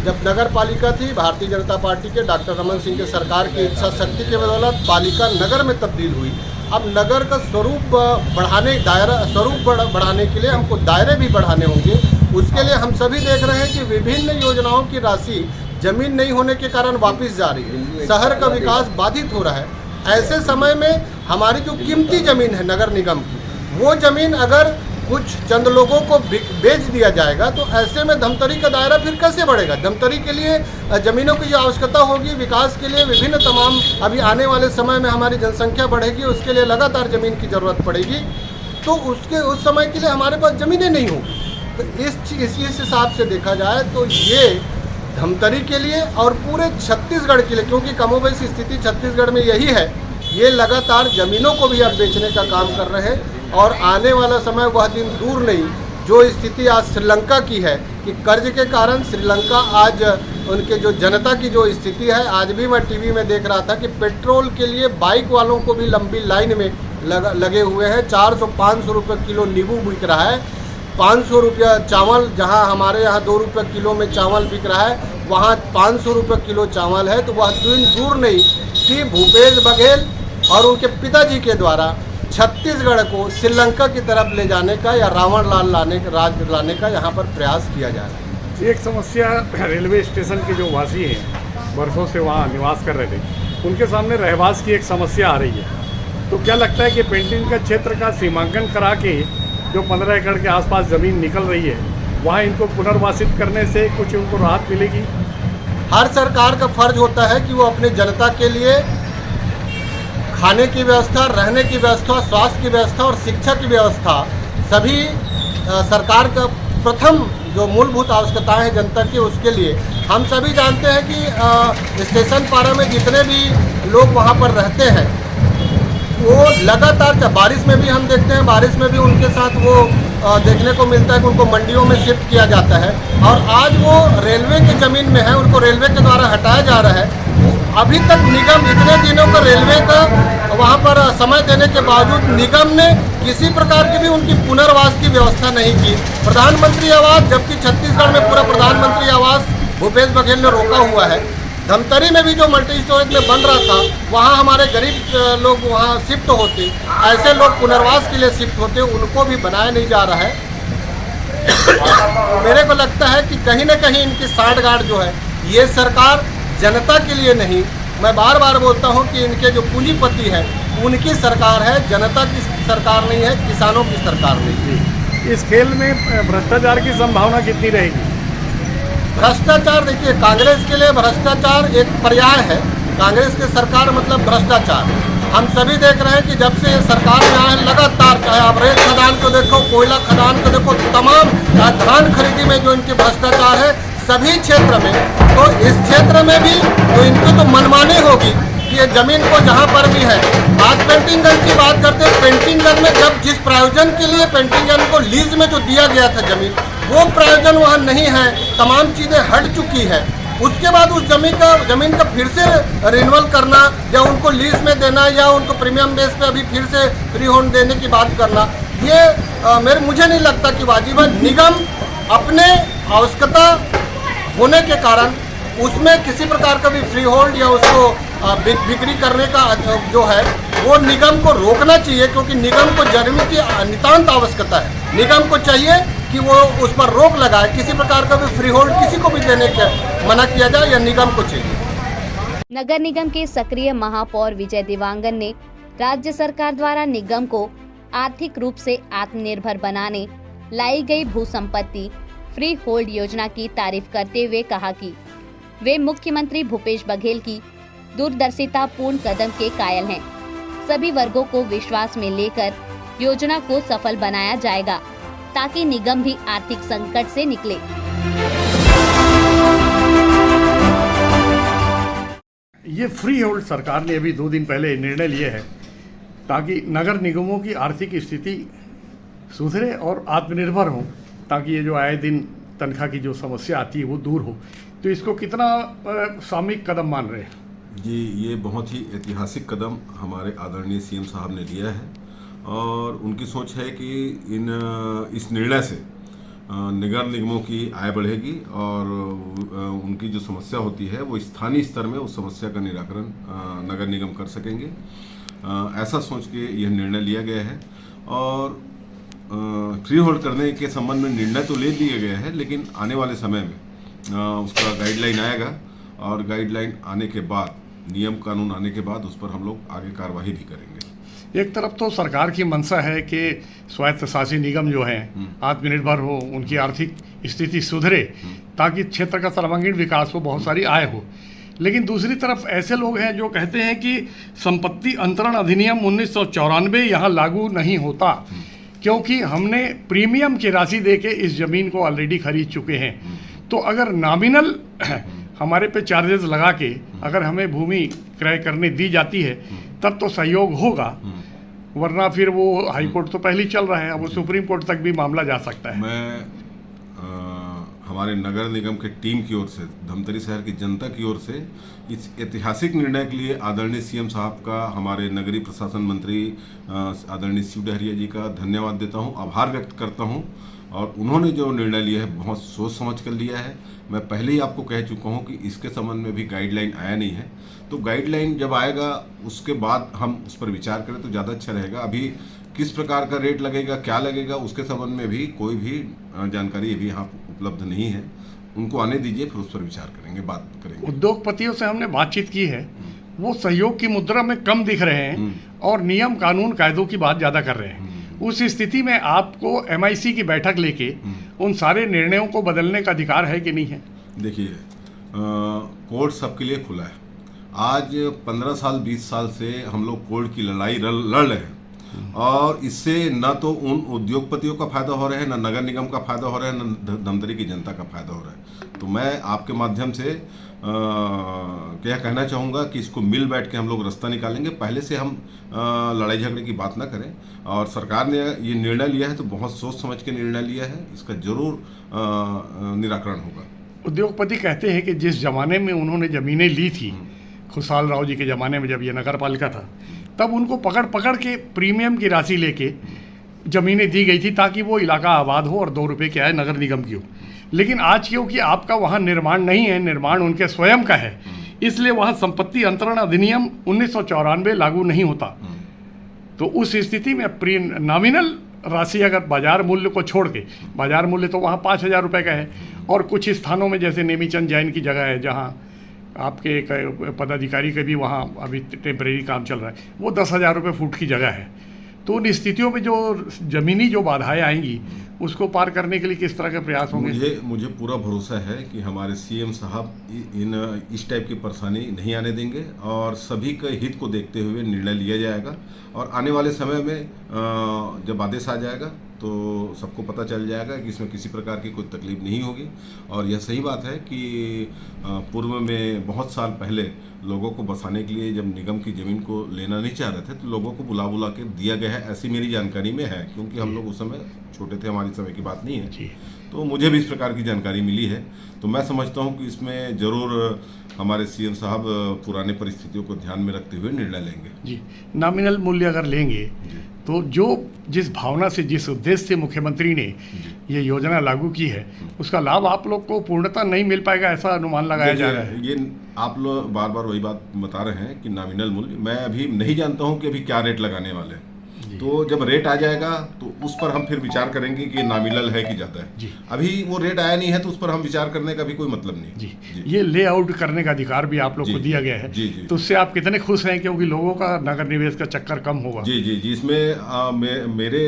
[SPEAKER 6] जब नगर पालिका थी, भारतीय जनता पार्टी के डॉक्टर रमन सिंह के सरकार की इच्छा शक्ति के बदौलत पालिका नगर में तब्दील हुई। अब नगर का स्वरूप बढ़ाने के लिए हमको दायरे भी बढ़ाने होंगे। उसके लिए हम सभी देख रहे हैं कि विभिन्न योजनाओं की राशि जमीन नहीं होने के कारण वापस जा रही है। शहर का विकास बाधित हो रहा है। ऐसे समय में हमारी जो कीमती ज़मीन है नगर निगम की, वो ज़मीन अगर कुछ चंद लोगों को बेच दिया जाएगा तो ऐसे में धमतरी का दायरा फिर कैसे बढ़ेगा। धमतरी के लिए ज़मीनों की जो आवश्यकता होगी, विकास के लिए विभिन्न तमाम, अभी आने वाले समय में हमारी जनसंख्या बढ़ेगी, उसके लिए लगातार ज़मीन की ज़रूरत पड़ेगी, तो उस समय के लिए हमारे पास ज़मीनें नहीं होंगी। तो इस हिसाब से देखा जाए तो ये धमतरी के लिए और पूरे छत्तीसगढ़ के लिए, क्योंकि कमोबेश स्थिति छत्तीसगढ़ में यही है, ये लगातार ज़मीनों को भी अब बेचने का काम कर रहे हैं और आने वाला समय वह दिन दूर नहीं जो स्थिति आज श्रीलंका की है कि कर्ज के कारण श्रीलंका आज उनके जो जनता की जो स्थिति है, आज भी मैं टीवी में देख रहा था कि पेट्रोल के लिए बाइक वालों को भी लंबी लाइन में लगे हुए हैं। 400-500 रुपये किलो नींबू बिक रहा है, 500 रुपया चावल, जहां हमारे यहाँ 2 रुपये किलो में चावल बिक रहा है, वहाँ 500 रुपये किलो चावल है। तो वह दिन दूर नहीं कि भूपेश बघेल और उनके पिताजी के द्वारा छत्तीसगढ़ को श्रीलंका की तरफ ले जाने का या रावण लाल राज लाने का यहाँ पर प्रयास किया जा रहा है।
[SPEAKER 1] एक समस्या रेलवे स्टेशन के जो वासी हैं, वर्षों से वहाँ निवास कर रहे थे, उनके सामने रहवास की एक समस्या आ रही है। तो क्या लगता है कि पेंटिंग का क्षेत्र का सीमांकन करा के जो 15 एकड़ के आसपास ज़मीन निकल रही है, वहाँ इनको पुनर्वासित करने से कुछ उनको राहत मिलेगी?
[SPEAKER 6] हर सरकार का फर्ज होता है कि वो अपने जनता के लिए खाने की व्यवस्था, रहने की व्यवस्था, स्वास्थ्य की व्यवस्था और शिक्षा की व्यवस्था, सभी सरकार का प्रथम जो मूलभूत आवश्यकताएं हैं जनता की, उसके लिए हम सभी जानते हैं कि स्टेशन पारा में जितने भी लोग वहां पर रहते हैं वो लगातार, बारिश में भी हम देखते हैं, बारिश में भी उनके साथ वो देखने को मिलता है कि उनको मंडियों में शिफ्ट किया जाता है और आज वो रेलवे की ज़मीन में है, उनको रेलवे के द्वारा हटाया जा रहा है। अभी तक निगम इतने दिनों का रेलवे का वहाँ पर समय देने के बावजूद निगम ने किसी प्रकार की भी उनकी पुनर्वास की व्यवस्था नहीं की। प्रधानमंत्री आवास, जबकि छत्तीसगढ़ में पूरा प्रधानमंत्री आवास भूपेश बघेल ने रोका हुआ है। धमतरी में भी जो मल्टी स्टोरेज में बन रहा था, वहाँ हमारे गरीब लोग वहाँ शिफ्ट होते, ऐसे लोग पुनर्वास के लिए शिफ्ट होते, उनको भी बनाया नहीं जा रहा है। मेरे को लगता है कि कहीं ना कहीं इनकी साठगांठ जो है, ये सरकार जनता के लिए नहीं, मैं बार बार बोलता हूँ कि इनके जो पूंजीपति है उनकी सरकार है, जनता की सरकार नहीं है, किसानों की सरकार नहीं है।
[SPEAKER 1] इस खेल में भ्रष्टाचार की संभावना कितनी रहेगी?
[SPEAKER 6] भ्रष्टाचार, देखिए, कांग्रेस के लिए भ्रष्टाचार एक पर्याय है। कांग्रेस की सरकार मतलब भ्रष्टाचार। हम सभी देख रहे हैं कि जब से ये सरकार में आए लगातार, चाहे आप रेत खदान को देखो, कोयला खदान को देखो, तमाम धान खरीदी में जो इनकी भ्रष्टाचार है सभी क्षेत्र में, तो इस क्षेत्र में भी तो इनकी तो मनमानी होगी कि ये जमीन को जहाँ पर भी है। आज पेंटिंगगंज की बात करते हैं, पेंटिंगगंज में जब जिस प्रयोजन के लिए पेंटिंगगंज को लीज में जो दिया गया था जमीन, वो प्रयोजन वहाँ नहीं है, तमाम चीज़ें हट चुकी है। उसके बाद उस जमीन का फिर से रिन्यूअल करना या उनको लीज में देना या उनको प्रीमियम बेस पे अभी फिर से फ्री होल्ड देने की बात करना, ये मुझे नहीं लगता कि वाजिब है। निगम अपने आवश्यकता होने के कारण उसमें किसी प्रकार का भी फ्री होल्ड या उसको बिक्री करने का जो है वो निगम को रोकना चाहिए, क्योंकि निगम को जमीन की नितांत आवश्यकता है। निगम को चाहिए कि वो उस पर रोक लगाए, किसी प्रकार का भी फ्री होल्ड किसी को भी देने का मना किया जाए, या निगम को चाहिए।
[SPEAKER 2] नगर निगम के सक्रिय महापौर विजय देवांगन ने राज्य सरकार द्वारा निगम को आर्थिक रूप से आत्मनिर्भर बनाने लाई गई भू संपत्ति फ्री होल्ड योजना की तारीफ करते हुए कहा कि वे मुख्यमंत्री भूपेश बघेल की दूरदर्शिता पूर्ण कदम के कायल हैं। सभी वर्गों को विश्वास में लेकर योजना को सफल बनाया जाएगा ताकि निगम भी आर्थिक संकट से निकले।
[SPEAKER 1] ये फ्री होल्ड सरकार ने अभी 2 दिन पहले निर्णय लिए है ताकि नगर निगमों की आर्थिक स्थिति सुधरे और आत्मनिर्भर हो, ताकि ये जो आए दिन तनख्वाह की जो समस्या आती है वो दूर हो। तो इसको कितना सामयिक कदम मान रहे हैं?
[SPEAKER 7] जी, ये बहुत ही ऐतिहासिक कदम हमारे आदरणीय सीएम साहब ने लिया है और उनकी सोच है कि इस निर्णय से नगर निगमों की आय बढ़ेगी और उनकी जो समस्या होती है वो स्थानीय स्तर में उस समस्या का निराकरण नगर निगम कर सकेंगे। ऐसा सोच के यह निर्णय लिया गया है और फ्री होल्ड करने के संबंध में निर्णय तो ले लिया गया है, लेकिन आने वाले समय में उसका गाइडलाइन आएगा और गाइडलाइन आने के बाद, नियम कानून आने के बाद उस पर हम लोग आगे कार्रवाई भी करेंगे।
[SPEAKER 1] एक तरफ तो सरकार की मंशा है कि स्वायत्त शासी निगम जो है आत्मनिर्भर हो, उनकी आर्थिक स्थिति सुधरे ताकि क्षेत्र का सर्वांगीण विकास हो, बहुत सारी आय हो। लेकिन दूसरी तरफ ऐसे लोग हैं जो कहते हैं कि संपत्ति अंतरण अधिनियम 1994 यहाँ लागू नहीं होता, क्योंकि हमने प्रीमियम की राशि देके इस ज़मीन को ऑलरेडी खरीद चुके हैं। तो अगर नॉमिनल हमारे पे चार्जेस लगा के अगर हमें भूमि क्रय करने दी जाती है तब तो सहयोग होगा, वरना फिर वो हाई कोर्ट तो पहले ही चल रहा है, अब वो सुप्रीम कोर्ट तक भी मामला जा सकता है।
[SPEAKER 7] मैं हमारे नगर निगम के टीम की ओर से, धमतरी शहर की जनता की ओर से इस ऐतिहासिक निर्णय के लिए आदरणीय सीएम साहब का, हमारे नगरीय प्रशासन मंत्री आदरणीय शिव डहरिया जी का धन्यवाद देता हूं, आभार व्यक्त करता हूं। और उन्होंने जो निर्णय लिया है बहुत सोच समझ कर लिया है। मैं पहले ही आपको कह चुका हूं कि इसके संबंध में भी गाइडलाइन आया नहीं है, तो गाइडलाइन जब आएगा उसके बाद हम उस पर विचार करें तो ज़्यादा अच्छा रहेगा। अभी किस प्रकार का रेट लगेगा, क्या लगेगा, उसके संबंध में भी कोई भी जानकारी अभी यहाँ उपलब्ध नहीं है। उनको आने दीजिए, फिर उस पर विचार करेंगे, बात करेंगे।
[SPEAKER 1] उद्योगपतियों से हमने बातचीत की है, वो सहयोग की मुद्रा में कम दिख रहे हैं और नियम कानून कायदों की बात ज़्यादा कर रहे हैं। उस स्थिति में आपको MIC की बैठक लेके उन सारे निर्णयों को बदलने का अधिकार है कि नहीं है?
[SPEAKER 7] देखिए, कोर्ट सबके लिए खुला है। आज 15 साल 20 साल से हम लोग कोर्ट की लड़ाई लड़ रहे हैं और इससे न तो उन उद्योगपतियों का फायदा हो रहा है, न नगर निगम का फायदा हो रहा है, न धमतरी की जनता का फायदा हो रहा है। तो मैं आपके माध्यम से क्या कहना चाहूँगा कि इसको मिल बैठ के हम लोग रास्ता निकालेंगे। पहले से हम लड़ाई झगड़े की बात ना करें, और सरकार ने ये निर्णय लिया है तो बहुत सोच समझ के निर्णय लिया है, इसका जरूर निराकरण होगा।
[SPEAKER 1] उद्योगपति कहते हैं कि जिस जमाने में उन्होंने ज़मीनें ली थी, खुशहाल राव जी के ज़माने में जब ये नगर पालिका था, तब उनको पकड़ पकड़ के प्रीमियम की राशि लेके ज़मीनें दी गई थी ताकि वो इलाका आबाद हो और 2 रुपये की आय नगर निगम की हो। लेकिन आज क्योंकि आपका वहाँ निर्माण नहीं है, निर्माण उनके स्वयं का है, इसलिए वहाँ संपत्ति अंतरण अधिनियम 1994 लागू नहीं होता। तो उस स्थिति में नॉमिनल राशि अगर बाजार मूल्य को छोड़ के, बाजार मूल्य तो वहाँ 5,000 रुपये का है, और कुछ स्थानों में जैसे नेमीचंद जैन की जगह है जहाँ आपके पदाधिकारी के भी वहाँ अभी टेम्परेरी काम चल रहा है, वो 10,000 रुपये फुट की जगह है। तो उन स्थितियों में जो ज़मीनी जो बाधाएं आएंगी उसको पार करने के लिए किस तरह के प्रयास होंगे?
[SPEAKER 7] मुझे पूरा भरोसा है कि हमारे सीएम साहब इस टाइप की परेशानी नहीं आने देंगे और सभी के हित को देखते हुए निर्णय लिया जाएगा। और आने वाले समय में जब आदेश आ जाएगा तो सबको पता चल जाएगा कि इसमें किसी प्रकार की कोई तकलीफ नहीं होगी। और यह सही बात है कि पूर्व में बहुत साल पहले लोगों को बसाने के लिए जब निगम की ज़मीन को लेना नहीं चाह रहे थे तो लोगों को बुला के दिया गया है, ऐसी मेरी जानकारी में है, क्योंकि हम लोग उस समय छोटे थे, हमारी समय की बात नहीं है। तो मुझे भी इस प्रकार की जानकारी मिली है। तो मैं समझता हूँ कि इसमें ज़रूर हमारे सीएम साहब पुराने परिस्थितियों को ध्यान में रखते हुए निर्णय लेंगे।
[SPEAKER 1] जी, नॉमिनल मूल्य अगर लेंगे तो जो जिस भावना से, जिस उद्देश्य से मुख्यमंत्री ने ये योजना लागू की है, उसका लाभ आप लोग को पूर्णतः नहीं मिल पाएगा, ऐसा अनुमान लगाया जा रहा है।
[SPEAKER 7] ये आप लोग बार बार वही बात बता रहे हैं कि नॉमिनल मूल्य, मैं अभी नहीं जानता हूं कि अभी क्या रेट लगाने वाले हैं। तो जब रेट आ जाएगा तो उस पर हम फिर विचार करेंगे कि नॉमिनल है कि ज़्यादा है। अभी वो रेट आया नहीं है तो उस पर हम विचार करने का भी कोई मतलब नहीं।
[SPEAKER 1] जी, ये लेआउट करने का अधिकार भी आप लोग को दिया गया है। तो उससे आप कितने खुश हैं, क्योंकि लोगों का नगर निवेश का चक्कर कम होगा।
[SPEAKER 7] जी, इसमें मेरे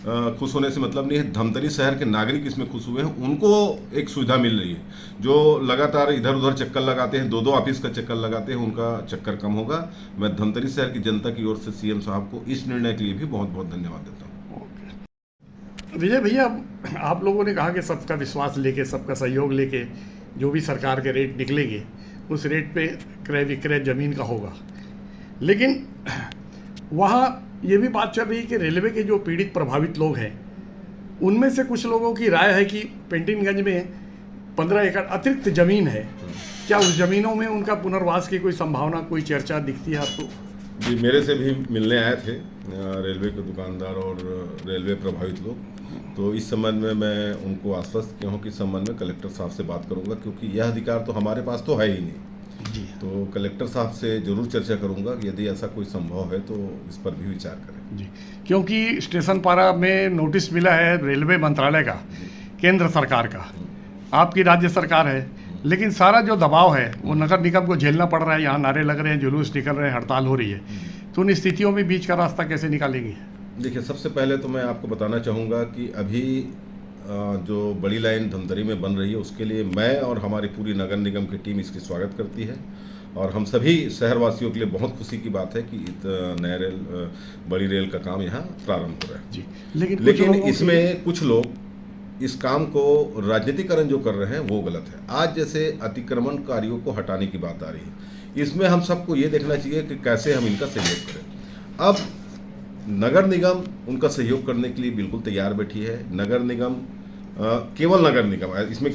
[SPEAKER 7] खुश होने से मतलब नहीं है, धमतरी शहर के नागरिक इसमें खुश हुए हैं, उनको एक सुविधा मिल रही है। जो लगातार इधर उधर चक्कर लगाते हैं, दो ऑफिस का चक्कर लगाते हैं, उनका चक्कर कम होगा। मैं धमतरी शहर की जनता की ओर से सीएम साहब को इस निर्णय के लिए भी बहुत बहुत धन्यवाद देता हूँ।
[SPEAKER 1] विजय भैया, आप लोगों ने कहा कि सबका विश्वास लेके, सबका सहयोग लेके जो भी सरकार के रेट निकलेंगे उस रेट पे क्रय विक्रय ज़मीन का होगा, लेकिन वहाँ ये भी बात चल रही है कि रेलवे के जो पीड़ित प्रभावित लोग हैं उनमें से कुछ लोगों की राय है कि पेंटिनगंज में 15 एकड़ अतिरिक्त ज़मीन है, क्या उस ज़मीनों में उनका पुनर्वास की कोई संभावना, कोई चर्चा दिखती है आपको?
[SPEAKER 7] जी, मेरे से भी मिलने आए थे रेलवे के दुकानदार और रेलवे प्रभावित लोग। तो इस संबंध में मैं उनको आश्वस्त किया हूँ कि इस संबंध में कलेक्टर साहब से बात करूँगा, क्योंकि यह अधिकार तो हमारे पास तो है ही नहीं।
[SPEAKER 1] जी,
[SPEAKER 7] तो कलेक्टर साहब से जरूर चर्चा करूंगा कि यदि ऐसा कोई संभव है तो इस पर भी विचार करें।
[SPEAKER 1] जी, क्योंकि स्टेशन पारा में नोटिस मिला है रेलवे मंत्रालय का, केंद्र सरकार का, आपकी राज्य सरकार है, लेकिन सारा जो दबाव है वो नगर निगम को झेलना पड़ रहा है। यहाँ नारे लग रहे हैं, जुलूस निकल रहे हैं, हड़ताल हो रही है, तो उन स्थितियों में बीच का रास्ता कैसे निकालेंगे?
[SPEAKER 7] देखिए, सबसे पहले तो मैं आपको बताना चाहूँगा कि अभी जो बड़ी लाइन धमतरी में बन रही है उसके लिए मैं और हमारी पूरी नगर निगम की टीम इसकी स्वागत करती है, और हम सभी शहरवासियों के लिए बहुत खुशी की बात है कि नया बड़ी रेल का काम यहाँ प्रारंभ हो रहा है।
[SPEAKER 1] जी,
[SPEAKER 7] लेकिन इसमें कुछ लोग इस काम को राजनीतिकरण जो कर रहे हैं वो गलत है। आज जैसे अतिक्रमणकारियों को हटाने की बात आ रही है, इसमें हम सबको ये देखना चाहिए कि कैसे हम इनका सहयोग करें। अब नगर निगम उनका सहयोग करने के लिए बिल्कुल तैयार बैठी है। नगर निगम केवल नगर निगम, इसमें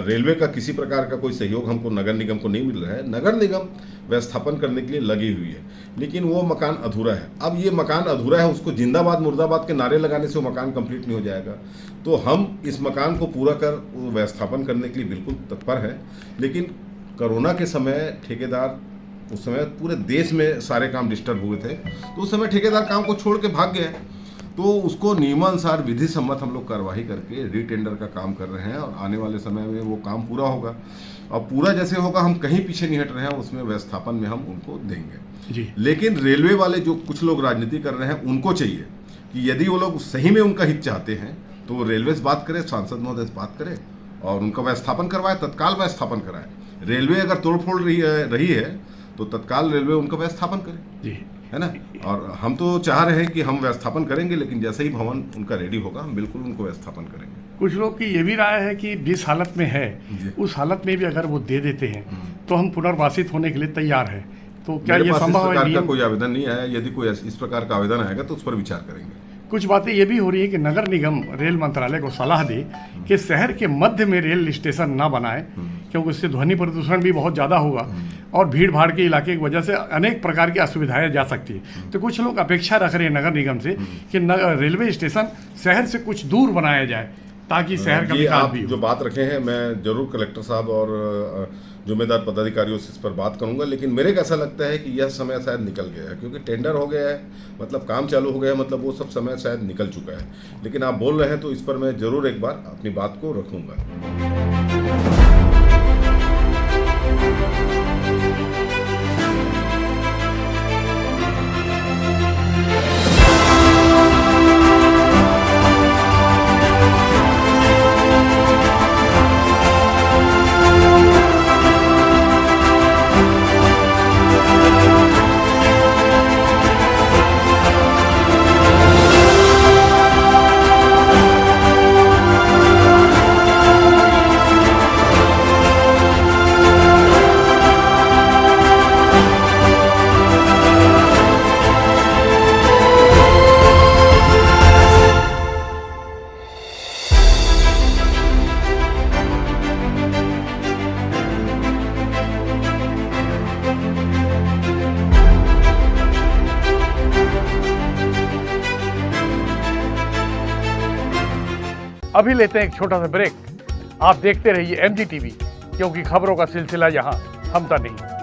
[SPEAKER 7] रेलवे का किसी प्रकार का कोई सहयोग हमको नगर निगम को नहीं मिल रहा है। नगर निगम व्यवस्थापन करने के लिए लगी हुई है, लेकिन वो मकान अधूरा है। अब ये मकान अधूरा है, उसको जिंदाबाद मुर्दाबाद के नारे लगाने से वो मकान कंप्लीट नहीं हो जाएगा। तो हम इस मकान को पूरा कर व्यवस्थापन करने के लिए बिल्कुल तत्पर है। लेकिन कोरोना के समय ठेकेदार, उस समय पूरे देश में सारे काम डिस्टर्ब हुए थे, तो उस समय ठेकेदार काम को छोड़ के भाग गया। तो उसको नियमानुसार विधि सम्मत हम लोग कार्रवाई करके रीटेंडर का काम कर रहे हैं, और आने वाले समय में वो काम पूरा होगा। और पूरा जैसे होगा, हम कहीं पीछे नहीं हट रहे हैं, उसमें व्यवस्थापन में हम उनको देंगे
[SPEAKER 1] जी।
[SPEAKER 7] लेकिन रेलवे वाले जो कुछ लोग राजनीति कर रहे हैं, उनको चाहिए कि यदि वो लोग सही में उनका हित चाहते हैं तो वो रेलवे से बात करें, सांसद महोदय से बात करें और उनका व्यवस्थापन करवाए, तत्काल व्यवस्थापन कराए। रेलवे अगर तोड़फोड़ रही है तो तत्काल रेलवे उनका व्यवस्थापन करे
[SPEAKER 1] जी,
[SPEAKER 7] है ना। और हम तो चाह रहे हैं कि हम व्यवस्थापन करेंगे, लेकिन जैसे ही भवन उनका रेडी होगा हम बिल्कुल उनको व्यवस्थापन करेंगे।
[SPEAKER 1] कुछ लोग की ये भी राय है कि जिस हालत में है उस हालत में भी अगर वो दे देते हैं तो हम पुनर्वासित होने के लिए तैयार हैं। तो क्या ये संभव है?
[SPEAKER 7] इस प्रकार का कोई आवेदन नहीं आया। यदि कोई इस प्रकार का आवेदन आएगा तो उस पर विचार करेंगे।
[SPEAKER 1] कुछ बातें ये भी हो रही है कि नगर निगम रेल मंत्रालय को सलाह दे कि शहर के मध्य में रेल स्टेशन ना बनाए, क्योंकि उससे ध्वनि प्रदूषण भी बहुत ज़्यादा होगा और भीड़ भाड़ के इलाके की वजह से अनेक प्रकार की असुविधाएं जा सकती है। तो कुछ लोग अपेक्षा रख रहे हैं नगर निगम से कि रेलवे स्टेशन शहर से कुछ दूर बनाया जाए ताकि शहर का विकास भी हो।
[SPEAKER 7] जो बात रखे हैं, मैं जरूर कलेक्टर साहब और जिम्मेदार पदाधिकारियों से इस पर बात करूंगा, लेकिन मेरे को ऐसा लगता है कि यह समय शायद निकल गया है, क्योंकि टेंडर हो गया है, मतलब काम चालू हो गया है, मतलब वो सब समय शायद निकल चुका है। लेकिन आप बोल रहे हैं तो इस पर मैं जरूर एक बार अपनी बात को रखूंगा।
[SPEAKER 1] अभी लेते हैं एक छोटा सा ब्रेक। आप देखते रहिए MG TV, क्योंकि खबरों का सिलसिला यहाँ थमता नहीं।